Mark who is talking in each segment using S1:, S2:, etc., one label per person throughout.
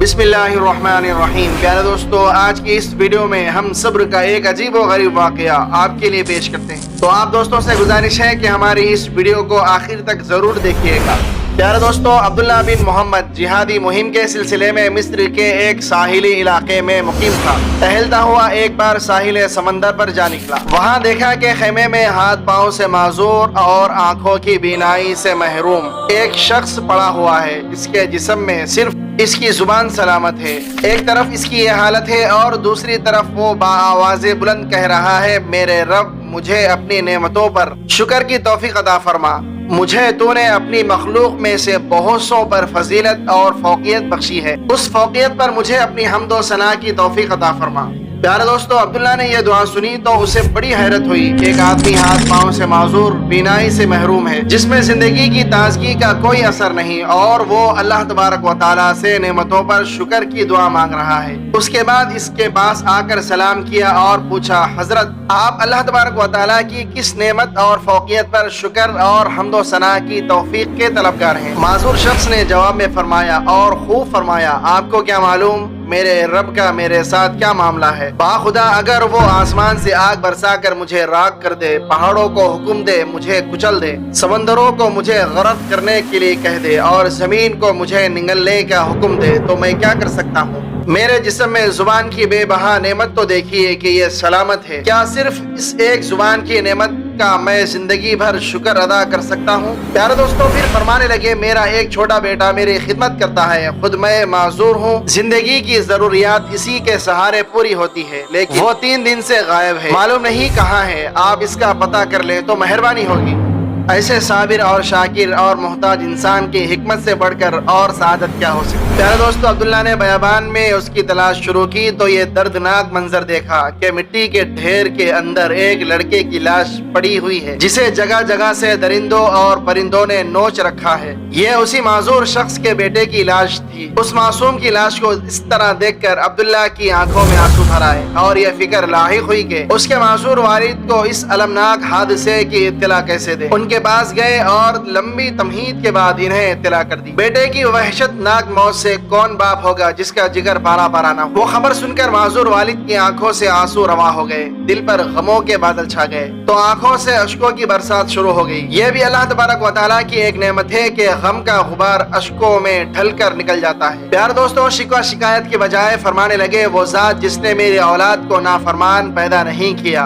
S1: बिस्मिल्लाहिर्रहमानिर्रहीम। प्यारे दोस्तों, आज की इस वीडियो में हम सब्र का एक अजीब व गरीब वाकया आपके लिए पेश करते हैं। तो आप दोस्तों से गुजारिश है कि हमारी इस वीडियो को आखिर तक जरूर देखिएगा। प्यारे दोस्तों, अब्दुल्ला बिन मोहम्मद जिहादी मुहिम के सिलसिले में मिस्र के एक साहिली इलाके में मुकीम था। टहलता हुआ एक बार साहिल समंदर पर जा निकला। वहाँ देखा कि खेमे में हाथ पांव से माजूर और आंखों की बीनाई से महरूम एक शख्स पड़ा हुआ है। इसके जिस्म में सिर्फ इसकी जुबान सलामत है। एक तरफ इसकी ये हालत है और दूसरी तरफ वो बाआवाज़े बुलंद कह रहा है, मेरे रब, मुझे अपनी नेमतों पर शुक्र की तौफीक अता फरमा। मुझे तूने अपनी मखलूक में से बहुत सौ पर फजीलत और फौकियत बख्शी है। उस फौकियत पर मुझे अपनी हम्दो सना की तौफीक अता फरमा। प्यारे दोस्तों, अब्दुल्ला ने यह दुआ सुनी तो उसे बड़ी हैरत हुई। एक आदमी हाथ पांव से माजूर, बीनाई से महरूम है, जिसमें जिंदगी की ताजगी का कोई असर नहीं, और वो अल्लाह तबारक व तआला से नेमतों पर शुक्र की दुआ मांग रहा है। उसके बाद इसके पास आकर सलाम किया और पूछा, हजरत, आप अल्लाह तबारक व तआला की किस नेमत और फौकियत पर शुक्र और हम्दो सना की तौफीक के तलबगार हैं? माजूर शख्स ने जवाब में फरमाया, और खूब फरमाया, आपको क्या मालूम मेरे रब का मेरे साथ क्या मामला है। बाखुदा अगर वो आसमान से आग बरसा कर मुझे राख कर दे, पहाड़ों को हुक्म दे मुझे कुचल दे, समंदरों को मुझे गरक करने के लिए कह दे, और जमीन को मुझे निगलने का हुक्म दे, तो मैं क्या कर सकता हूँ? मेरे जिस्म में जुबान की बेबहा नेमत तो देखिए कि ये सलामत है। क्या सिर्फ इस एक जुबान की नेमत का मैं जिंदगी भर शुक्र अदा कर सकता हूँ? प्यारे दोस्तों, फिर फरमाने लगे, मेरा एक छोटा बेटा मेरी खिदमत करता है, खुद मैं माजूर हूँ, जिंदगी की जरूरियात इसी के सहारे पूरी होती है, लेकिन वो 3 दिन से गायब है, मालूम नहीं कहाँ है। आप इसका पता कर ले तो मेहरबानी होगी। ऐसे साबिर और शाकिर और मोहताज इंसान की हिकमत से बढ़कर और सादत क्या हो सकती है। प्यारे दोस्तों, अब्दुल्ला ने बयाबान में उसकी तलाश शुरू की तो ये दर्दनाक मंजर देखा कि मिट्टी के ढेर के अंदर एक लड़के की लाश पड़ी हुई है, जिसे जगह जगह से दरिंदों और परिंदों ने नोच रखा है। ये उसी माजूर शख्स के बेटे की लाश थी। उस मासूम की लाश को इस तरह देखकर अब्दुल्ला की आंखों में आंसू भर आए और यह फिक्र लाहिक हुई कि उसके मासूर वालिद को इस अलमनाक हादसे की इत्तला कैसे दे। उनके पास गए और लंबी तमहीद के बाद इन्हें इत्तला कर दी। बेटे की वहशतनाक मौत से कौन बाप होगा जिसका जिगर पारा पारा ना हो। वो खबर सुनकर माजूर वालिद की आंखों से आंसू रवा हो गए, दिल पर गमों के बादल छा गए, तो आंखों से अश्कों की बरसात शुरू हो गई। यह भी अल्लाह तबारक व तआला की एक नेमत है कि गम का गुबार अश्कों में ढल कर निकल जाता है। प्यारे दोस्तों, शिकवा शिकायत की बजाय फरमाने लगे, वो जात जिसने मेरी औलाद को नाफरमान पैदा नहीं किया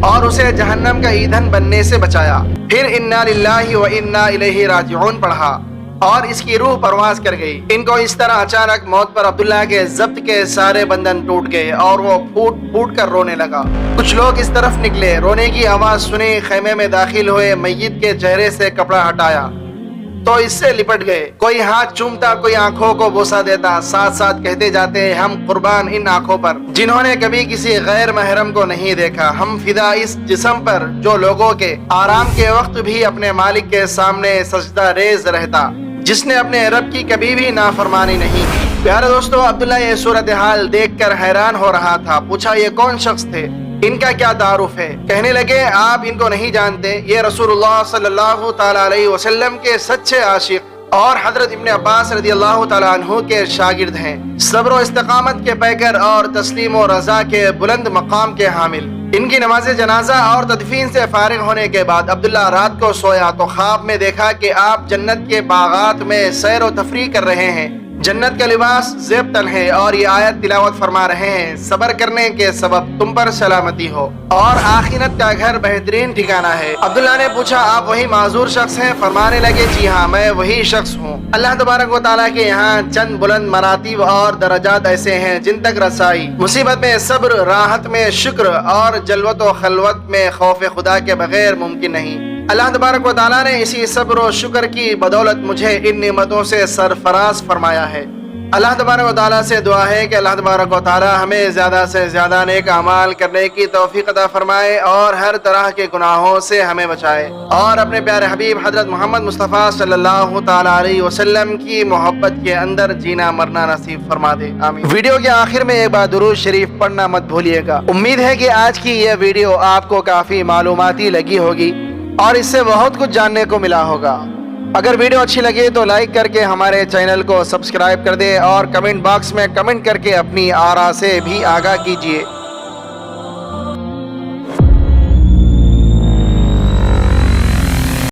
S1: और उसे जहन्नम का ईंधन बनने से बचाया। फिर इन्ना लिल्लाहि व इन्ना इलैहि राजिऊन पढ़ा और इसकी रूह परवाज कर गई। इनको इस तरह अचानक मौत पर अब्दुल्ला के जब्त के सारे बंधन टूट गए और वो फूट फूट कर रोने लगा। कुछ लोग इस तरफ निकले, रोने की आवाज सुनी, खेमे में दाखिल हुए, मैयत के चेहरे से कपड़ा हटाया तो इससे लिपट गए। कोई हाथ चूमता, कोई आंखों को बोसा देता, साथ साथ कहते जाते, हम कुर्बान इन आंखों पर जिन्होंने कभी किसी गैर महरम को नहीं देखा, हम फिदा इस जिस्म पर जो लोगों के आराम के वक्त भी अपने मालिक के सामने सजदा रेज रहता, जिसने अपने रब की कभी भी नाफरमानी नहीं की। प्यारे दोस्तों, अब्दुल्ला ये सूरत हाल देख कर हैरान हो रहा था। पूछा, ये कौन शख्स थे, इनका क्या तारुफ है? कहने लगे, आप इनको नहीं जानते, ये रसूलुल्लाह सल्लल्लाहु तआला अलैहि वसल्लम के सच्चे आशिक और हजरत इब्न अब्बास रदियल्लाहु तआला अन्हु के शागिर्द हैं। सब्र व इस्तिकामत के पैकर और तस्लीम व रजा के बुलंद मकाम के हामिल। इनकी नमाज जनाजा और तदफीन से फारिग होने के बाद अब्दुल्ला रात को सोया तो ख्वाब में देखा कि आप जन्नत के बागात में सैर व तफरीह कर रहे हैं। जन्नत का लिबास ज़ेब तन है और ये आयत तिलावत फरमा रहे हैं, सबर करने के सबब तुम पर सलामती हो और आखिरत का घर बेहतरीन ठिकाना है। अब्दुल्ला ने पूछा, आप वही माजूर शख्स हैं? फरमाने लगे, जी हाँ, मैं वही शख्स हूँ। अल्लाह तबारक व तआला के यहाँ चंद बुलंद मरातीब और दरजात ऐसे हैं जिन तक रसाई मुसीबत में सब्र, राहत में शुक्र और जलवत व खलवत में खौफ खुदा के बगैर मुमकिन नहीं। अल्लाह तबारक व तआला ने इसी सब्र और शुक्र की बदौलत मुझे इन नेमतों से सरफराज फरमाया है। अल्लाह तबारक व तआला से दुआ है कि अल्लाह तबारक व तआला हमें ज़्यादा से ज़्यादा नेक अमाल करने की तौफीक अता फरमाए और हर तरह के गुनाहों से हमें बचाए और अपने प्यारे हबीब हज़रत मोहम्मद मुस्तफ़ा सल्लल्लाहु तआला अलैहि वसल्लम की मोहब्बत के अंदर जीना मरना नसीब फरमा दे, आमीन। वीडियो के आखिर में एक बार दुरूद शरीफ पढ़ना मत भूलिएगा। उम्मीद है कि आज की यह वीडियो आपको काफ़ी मालूमाती लगी होगी और इससे बहुत कुछ जानने को मिला होगा। اگر ویڈیو اچھی لگے تو لائک کر کے ہمارے چینل کو سبسکرائب کر دیں اور کمنٹ باکس میں کمنٹ کر کے اپنی آراء سے بھی آگاہ کیجیے۔